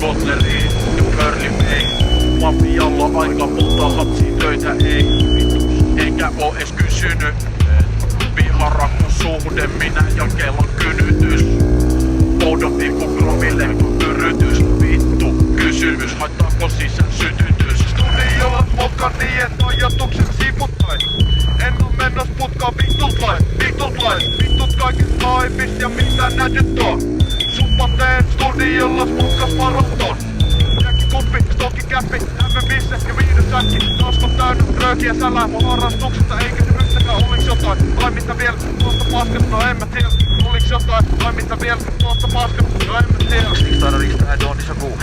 Kotleriin ja Curly May. Mafialla aika, mutta hapsi töitä ei. Enkä oo ees kysynyt. Viharakkusuhde, minä ja Kelan kynytys. Oudompi ku kromille kun pyrytys. Vittu, kysymys, haittaako sisään sytytys? Studiolla mokan niin et ajatukset sivuttais. En oo mennos putkaan vittultais. Vittut kaikista laivis ja mitä nää nyt on. Suppa teen studiolla mutkas maraton. Jäkki kuppi, stokki käppi, M5 ja 5 säkki. Taskot täynnä röökiä sälää mun harrastuksesta. Ei kysymystäkään oliks jotain. Vai mitä vielä tuosta paskasta, no en mä tiedä. Oliks jotain, vai mitä vielä tuosta paskasta, no en mä tiedä. Riksdagen är Donny så god.